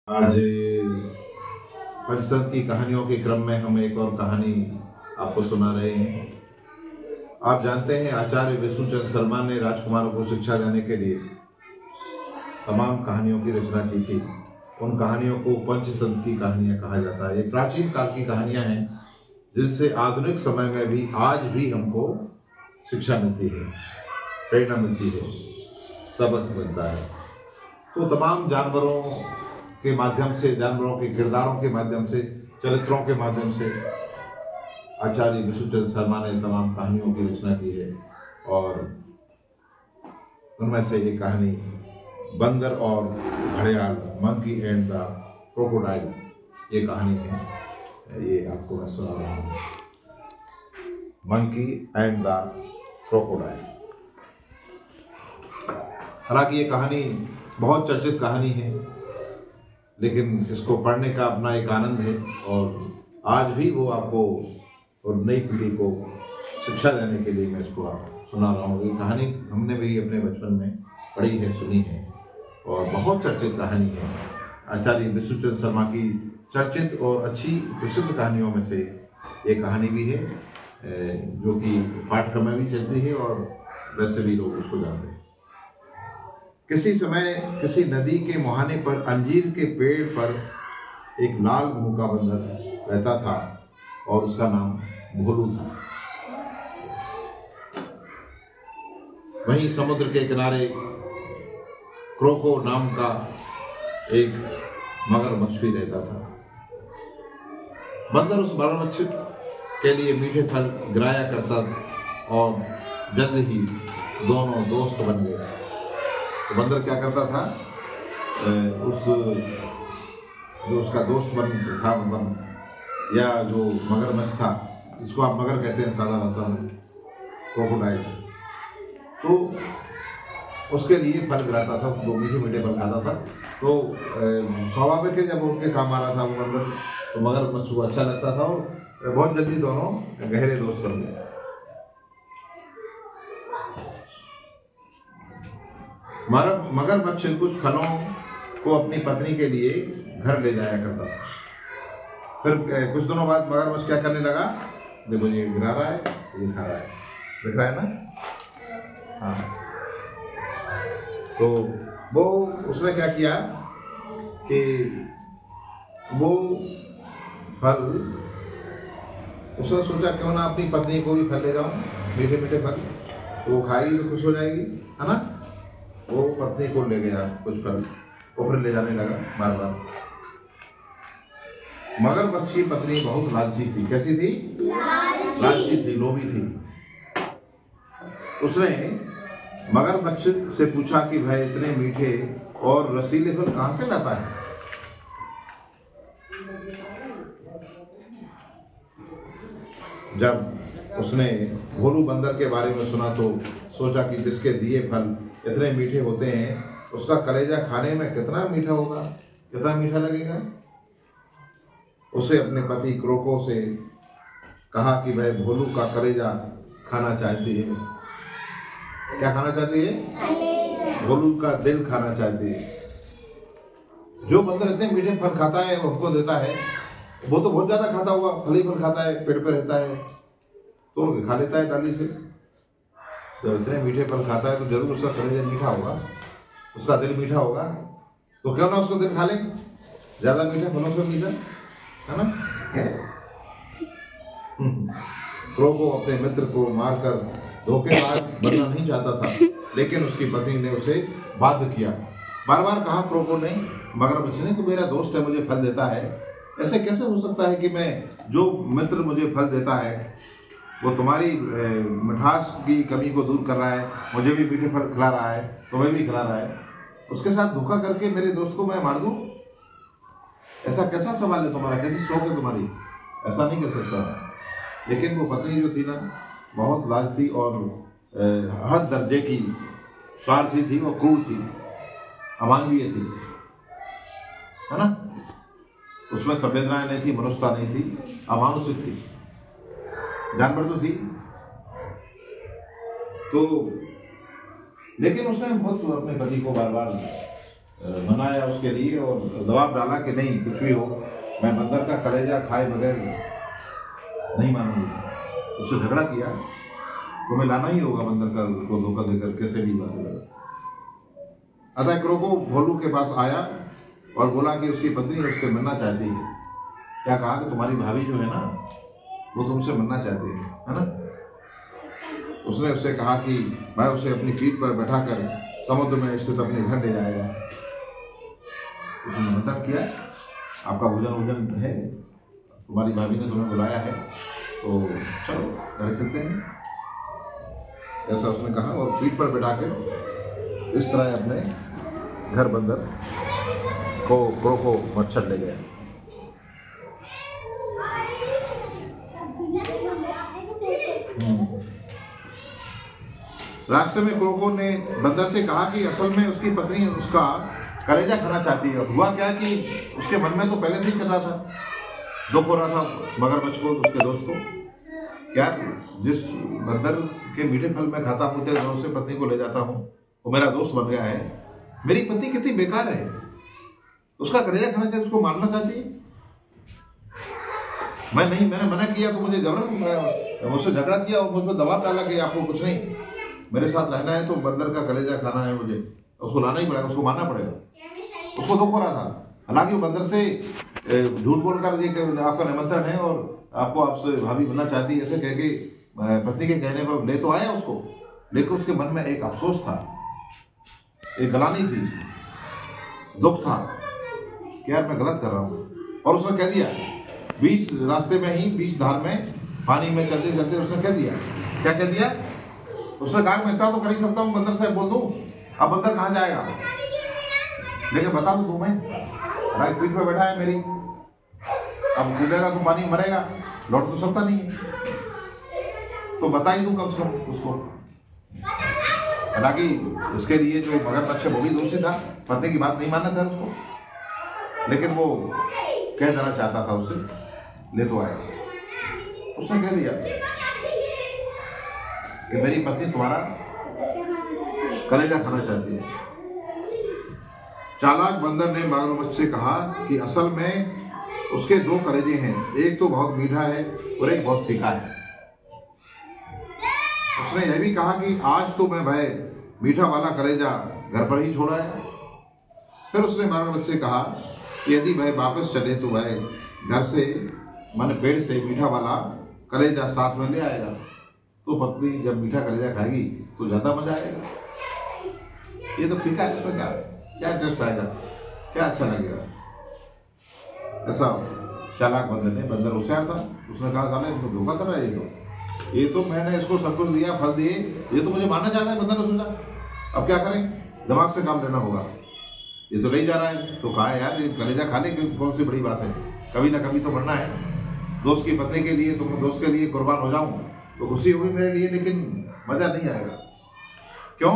आज पंचतंत्र की कहानियों के क्रम में हम एक और कहानी आपको सुना रहे हैं। आप जानते हैं आचार्य विष्णुचंद्र शर्मा ने राजकुमारों को शिक्षा देने के लिए तमाम कहानियों की रचना की थी। उन कहानियों को पंचतंत्र की कहानियां कहा जाता है। ये प्राचीन काल की कहानियां हैं जिनसे आधुनिक समय में भी आज भी हमको शिक्षा मिलती है, प्रेरणा मिलती है, सबक मिलता है। तो तमाम जानवरों के माध्यम से, जानवरों के किरदारों के माध्यम से, चरित्रों के माध्यम से आचार्य विष्णुचंद्र शर्मा ने तमाम कहानियों की रचना की है। और उनमें से एक कहानी बंदर और घड़ियाल, मंकी एंड द क्रोकोडाइल, ये कहानी है। ये आपको मैं सुना रहा हूँ, मंकी एंड द क्रोकोडाइल। हालांकि ये कहानी बहुत चर्चित कहानी है, लेकिन इसको पढ़ने का अपना एक आनंद है और आज भी वो आपको और नई पीढ़ी को शिक्षा देने के लिए मैं इसको आप सुना रहा हूँ। ये कहानी हमने भी अपने बचपन में पढ़ी है, सुनी है और बहुत चर्चित कहानी है। आचार्य विष्णुचंद्र शर्मा की चर्चित और अच्छी प्रसिद्ध कहानियों में से ये कहानी भी है, जो कि पाठ्यक्रम में भी चलती है और वैसे भी लोग उसको जानते हैं। किसी समय किसी नदी के मुहाने पर अंजीर के पेड़ पर एक लाल मुंह का बंदर रहता था और उसका नाम भोलू था। वहीं समुद्र के किनारे क्रोको नाम का एक मगरमच्छ भी रहता था। बंदर उस मगरमच्छ के लिए मीठे फल गिराया करता और जल्द ही दोनों दोस्त बन गए। तो बंदर क्या करता था, जो उसका दोस्त बन था, मतलब या जो मगरमच्छ था, जिसको आप मगर कहते हैं सादा भाषा में, क्रोकोडाइल, तो उसके लिए फल गिराता था, वो मीठे मीठे फल खाता था। तो स्वाभाविक है, जब उनके काम आ रहा था वो बंदर, तो मगरमच्छ को अच्छा लगता था और बहुत जल्दी दोनों गहरे दोस्त बन गए। मगरमच्छ कुछ फलों को अपनी पत्नी के लिए घर ले जाया करता था। फिर कुछ दिनों बाद मगरमच्छ क्या करने लगा, देखो ये गिरा रहा है, ये खा रहा है, दिख रहा है ना। हाँ, तो वो उसने क्या किया कि वो फल, उसने सोचा क्यों ना अपनी पत्नी को भी फल ले जाऊं, मीठे मीठे फल, तो वो खाएगी तो खुश हो जाएगी, है ना। वो पत्नी को ले गया कुछ फल, वो फिर ले जाने लगा बार बार। मगरमच्छ की पत्नी बहुत लालची थी। कैसी थी? लालची थी, लोभी थी। उसने मगरमच्छ से पूछा कि भाई इतने मीठे और रसीले फल कहाँ से लाता है? जब उसने भोलू बंदर के बारे में सुना तो सोचा कि जिसके दिए फल इतने मीठे होते हैं, उसका कलेजा खाने में कितना मीठा होगा, कितना मीठा लगेगा। उसे अपने पति क्रोको से कहा कि वह भोलू का कलेजा खाना चाहती है। क्या खाना चाहती है? भोलू का दिल खाना चाहती है। जो बंदर इतने मीठे फल खाता है, उनको देता है, वो तो बहुत ज्यादा खाता होगा, फल ही फल खाता है, पेट पे रहता है, तो खा लेता है डाली से। तो इतने मीठे फल खाता है तो जरूर उसका कलेजा मीठा होगा, उसका दिल मीठा होगा, तो क्यों ना उसको दिल खा ले, ज्यादा मीठा फलों से मीठा, है ना। क्रोको अपने मित्र को मारकर धोखेबाज बनना नहीं चाहता था, लेकिन उसकी पत्नी ने उसे बाध्य किया। बार बार कहा क्रोको ने, मगरमच्छ ने, कि मेरा दोस्त है, मुझे फल देता है, ऐसे कैसे हो सकता है कि मैं, जो मित्र मुझे फल देता है वो तुम्हारी मिठास की कमी को दूर कर रहा है, मुझे भी मीठे फल खिला रहा है, तुम्हें भी खिला रहा है, उसके साथ धोखा करके मेरे दोस्त को मैं मार दूं? ऐसा कैसा सवाल है तुम्हारा, कैसी सोच है तुम्हारी? ऐसा नहीं कर सकता मैं। लेकिन वो पत्नी जो थी ना, बहुत लालची और हद दर्जे की स्वार्थी थी, वो क्रूर थी, अमानवीय थी, है ना। उसमें संवेदनाएं नहीं थी, मनुष्यता नहीं थी, अमानुषिक थी, जानवर तो थी। तो लेकिन उसने बहुत अपने पति को बार बार मनाया उसके लिए और दबाव डाला कि नहीं कुछ भी हो, मैं बंदर का कलेजा खाए बगैर नहीं मानूंगी। उससे झगड़ा किया, तुम्हें लाना ही होगा बंदर का को धोखा देकर, कैसे भी बात है। अतः क्रोको भोलू के पास आया और बोला कि उसकी पत्नी उससे मिलना चाहती है। क्या कहा कि तुम्हारी भाभी जो है ना वो तुमसे मिलना चाहती है ना। उसने उससे कहा कि मैं उसे अपनी पीठ पर बैठाकर समुद्र में स्थित अपने घर ले जाएगा। उसने निमंत्रण किया, आपका भोजन है, तुम्हारी भाभी ने तुम्हें बुलाया है, तो चलो घर चलते हैं, ऐसा उसने कहा। और पीठ पर बैठा के इस तरह अपने घर बंदर को क्रोको मच्छर ले गया। रास्ते में क्रोको ने बंदर से कहा कि असल में उसकी पत्नी उसका कलेजा खाना चाहती है। हुआ क्या कि उसके मन में तो पहले से ही चल रहा था, दुख हो रहा था मगरमच्छ को, उसके दोस्त को, क्या जिस बंदर के मीठे फल में खाता हूँ तेरे दोस्त से पत्नी को ले जाता हूँ, वो मेरा दोस्त बन गया है, मेरी पत्नी कितनी बेकार है, उसका कलेजा खाना चाहिए, उसको मारना चाहती है। मैंने मना किया तो मुझे जबरन मुझसे झगड़ा किया और मुझ पर दबाव डाला कि आपको कुछ नहीं, मेरे साथ रहना है तो बंदर का कलेजा खाना है, मुझे उसको लाना ही पड़ेगा, उसको मारना पड़ेगा। उसको दुख हो रहा था, हालांकि वो बंदर से झूठ बोलकर ये आपका निमंत्रण है और आपको आपसे भाभी मिलना चाहती है ऐसे कह के पत्नी के कहने पर ले तो आया उसको, लेकिन उसके मन में एक अफसोस था, एक गलानी थी, दुख था कि यार मैं गलत कर रहा हूँ। और उसने कह दिया बीच रास्ते में ही, बीच धार में पानी में चलते चलते उसने कह दिया, क्या कह दिया, उसने कहा मैं इतना तो कर ही सकता हूँ, बंदर से बोल दूँ, अब बंदर कहाँ जाएगा, लेकिन बता दो तुम्हें, पीठ पे बैठा है मेरी, अब कूदेगा तो पानी मरेगा, लौट तो सकता नहीं है, तो बता ही दूं कम से कम उसको। हालांकि उसके लिए जो मगरमच्छ है वो भी दोषी था, पत्नी की बात नहीं मानना था उसको, लेकिन वो कह देना चाहता था उसे, ले तो आया। उसने कह दिया कि मेरी पत्नी तुम्हारा कलेजा खाना चाहती है। चालाक बंदर ने मगरमच्छ से कहा कि असल में उसके दो कलेजे हैं, एक तो बहुत मीठा है और एक बहुत फीका है। उसने यह भी कहा कि आज तो मैं भाई मीठा वाला कलेजा घर पर ही छोड़ा है। फिर उसने मगरमच्छ से कहा कि यदि भाई वापस चले तो भाई घर से मन पेड़ से मीठा वाला कलेजा साथ में ले आएगा, तो पत्नी जब मीठा कलेजा खाएगी तो ज़्यादा मजा आएगा। ये तो फीका है, उसमें क्या इंटरेस्ट आएगा, क्या अच्छा लगेगा। ऐसा चालाक बंदर ने, बंदर होशियार था, उसने कहा साले इसको धोखा कर रहा है, ये तो मैंने इसको सब कुछ दिया, फल दिए, ये तो मुझे मारना चाहता है। बंदर ने सोचा अब क्या करें, दिमाग से काम लेना होगा, ये तो ले जा रहा है, तो कहा यार ये कलेजा खाने की कौन सी बड़ी बात है, कभी ना कभी तो मरना है, दोस्त की पत्नी के लिए, तुम दोस्त के लिए कुर्बान हो जाऊं तो खुशी होगी मेरे लिए, लेकिन मजा नहीं आएगा। क्यों?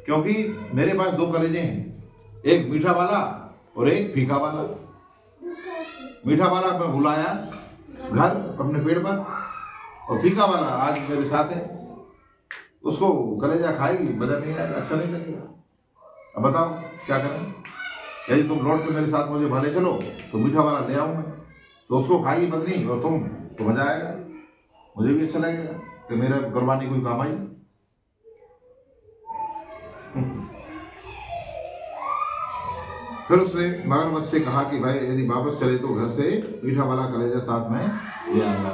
क्योंकि मेरे पास दो कलेजे हैं, एक मीठा वाला और एक फीका वाला। मीठा वाला मैं बुलाया घर अपने पेड़ पर, और फीका वाला आज मेरे साथ है, उसको कलेजा खाएगी, मजा नहीं आएगा, अच्छा नहीं लगेगा। अब बताओ क्या करें, यदि तुम लौट के मेरे साथ मुझे भाले चलो तो मीठा वाला ले आऊँ मैं, तो उसको खाएगी पत्नी और तुम, तो मजा आएगा, मुझे भी अच्छा लगेगा कि मेरा कुर्बानी कोई काम आई। फिर उसने मगरमच्छ से कहा कि भाई यदि वापस चले तो घर से मीठा वाला कलेजा साथ में ले आएगा।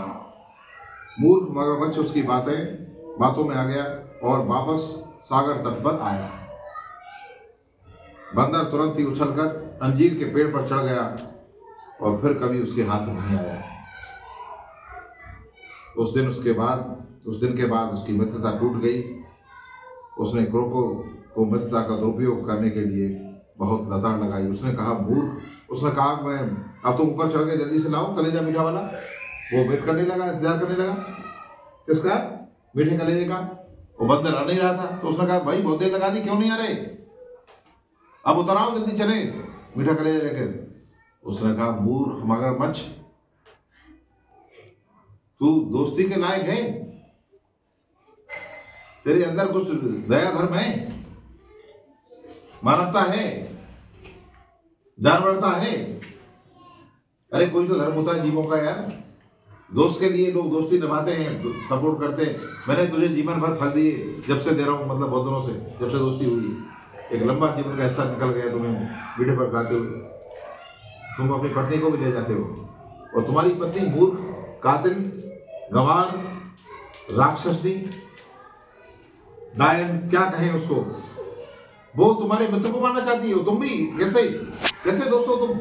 मूर्ख मगरमच्छ उसकी बातों में आ गया और वापस सागर तट पर आया। बंदर तुरंत ही उछलकर अंजीर के पेड़ पर चढ़ गया और फिर कभी उसके हाथ नहीं आया। उस दिन के बाद उसकी मित्रता टूट गई। उसने क्रोको को मित्रता का दुरुपयोग करने के लिए बहुत लताड़ लगाई। उसने कहा मूर्ख, उसने कहा मैं अब तुम ऊपर चढ़ के जल्दी से लाओ कलेजा मीठा वाला। वो वेट करने लगा, इंतजार करने लगा, किसका? मीठे कलेजे का। वो बंदर आ नहीं रहा था, तो उसने कहा भाई बहुत देर लगा दी, क्यों नहीं आ रहे, अब उतर आओ जल्दी चले मीठा कलेजा लेकर। उसने कहा मूर्ख मगरमच्छ, तू दोस्ती के लायक है, तेरे अंदर कुछ दया धर्म है, मानवता है, जानवरता है। अरे कोई तो धर्म होता है जीवों का यार। दोस्त के लिए लोग दोस्ती निभाते हैं, सपोर्ट करते हैं। मैंने तुझे जीवन भर फल दिए, जब से दे रहा हूँ, मतलब बहुत दिनों से, जब से दोस्ती हुई। एक लंबा जीवन का हिस्सा निकल गया तुम्हें मीठे पर खाते हुए। तुम अपनी पत्नी को भी ले जाते हो, और तुम्हारी पत्नी मूर्ख, कातिल, गंवार, राक्षसनी, डायन, क्या कहें उसको, वो तुम्हारे मित्र को मारना चाहती हो। तुम भी कैसे दोस्त हो तुम?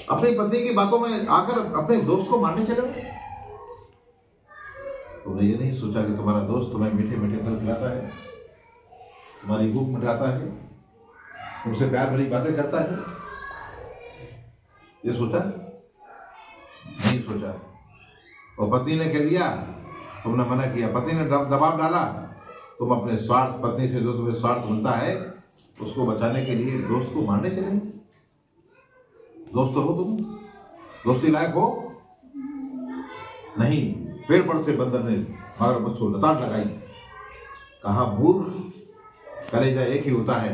अपनी पत्नी की बातों में आकर अपने दोस्त को मारने चले हो। तुमने ये नहीं सोचा कि तुम्हारा दोस्त तुम्हें मीठे मीठे फल खिलाता है, तुम्हारी भूख मिटाता है, तुमसे प्यार भरी बातें करता है। ये सोचा? नहीं सोचा। और पत्नी ने कह दिया, तुमने मना किया, पत्नी ने दबाव डाला, तुम अपने स्वार्थ, पत्नी से जो तुम्हें स्वार्थ मिलता है उसको बचाने के लिए दोस्त को मारने चले। दोस्त हो तुम? दोस्ती लायक हो? नहीं। पेड़ पर से बंदर ने मगरमच्छ को लताड़ लगाई, कहा मूर्ख, कलेजा एक ही होता है।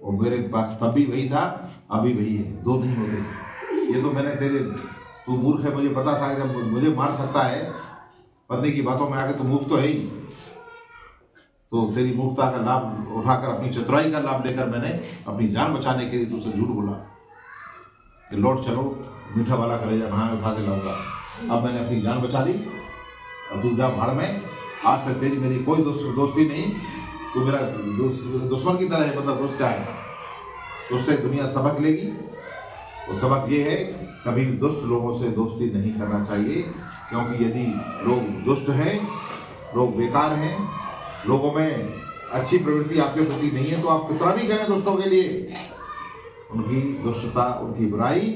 और मेरे पास तब भी वही था, अभी वही है, दो नहीं होते। ये तो मैंने तू मूर्ख है मुझे पता था, जब मुझे मार सकता है पत्नी की बातों में आके, तो मूर्ख तो है ही। तो तेरी मूर्खता का लाभ उठाकर, अपनी चतुराई का लाभ लेकर मैंने अपनी जान बचाने के लिए तुझसे झूठ बोला कि लौट चलो, मीठा वाला कलेजा वहाँ उठा के लाऊंगा। अब मैंने अपनी जान बचा ली, अब तू जा भाड़ में। आज से तेरी मेरी कोई दोस्ती नहीं, तू मेरा दुश्मन की तरह है। मतलब दोस्त क्या है? उससे दुनिया सबक लेगी, और सबक ये है, कभी दुष्ट लोगों से दोस्ती नहीं करना चाहिए। क्योंकि यदि लोग दुष्ट हैं, लोग बेकार हैं, लोगों में अच्छी प्रवृत्ति आपके प्रति नहीं है, तो आप कितना भी करें दोस्तों के लिए, उनकी दुष्टता, उनकी बुराई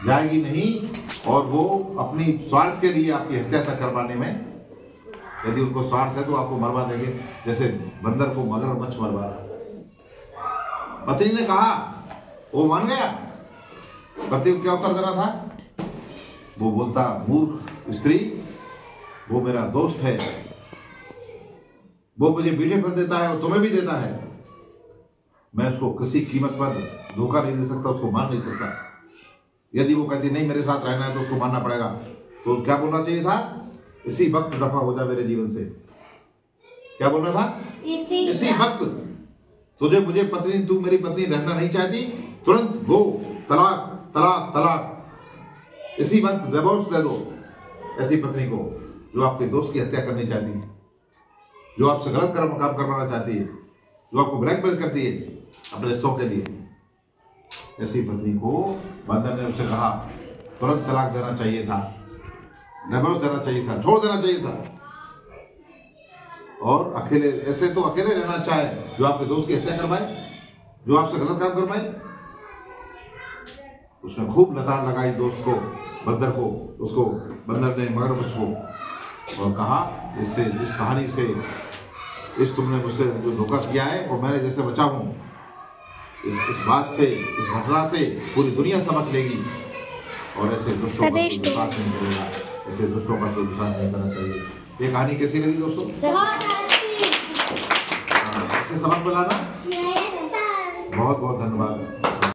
जाएगी नहीं, और वो अपनी स्वार्थ के लिए आपकी हत्या तक करवाने में, यदि उनको स्वार्थ है तो आपको मरवा देंगे, जैसे बंदर को मगरमच्छ मरवाया। पत्नी ने कहा, वो मान गया। पति को क्या उत्तर देना था? वो बोलता, मूर्ख स्त्री, वो मेरा दोस्त है, वो मुझे मीठे फल देता है और तुम्हें भी देता है। मैं उसको किसी कीमत पर धोखा नहीं दे सकता, उसको मार नहीं सकता। यदि वो कहती नहीं मेरे साथ रहना है तो उसको मारना पड़ेगा, तो क्या बोलना चाहिए था? इसी वक्त दफा हो जा मेरे जीवन से। क्या बोलना था? इसी वक्त। तुझे मुझे पत्नी, तू मेरी पत्नी रहना नहीं चाहती, तुरंत गो, तलाक तलाक तलाक। इसी वक्त डिवोर्स दे दो ऐसी पत्नी को जो आपके दोस्त की हत्या करनी चाहती है, जो आपसे गलत काम करवाना चाहती है, जो आपको ब्लैकमेल करती है अपने रिश्तों के लिए। ऐसी पत्नी को बंदर ने उससे कहा, तुरंत तलाक देना चाहिए था, डिवोर्स देना चाहिए था, छोड़ देना चाहिए था। और अकेले, ऐसे तो अकेले रहना चाहे जो आपके दोस्त की हत्या करवाए, जो आपसे गलत काम करवाए। उसने खूब लताड़ लगाई दोस्त को, बंदर को, उसको, बंदर ने मगरमच्छ को, और कहा, इससे, इस कहानी से, इस तुमने मुझसे जो धोखा किया है और मैंने जैसे बचा हूँ, इस बात से, इस घटना से पूरी दुनिया समझ लेगी, और ऐसे दुष्टों का कोई विश्वास नहीं करेगा, ऐसे दुष्टों का कोई विश्वास नहीं करना चाहिए। ये कहानी कैसी लगी दोस्तों? ऐसे समझ में लाना। बहुत बहुत धन्यवाद।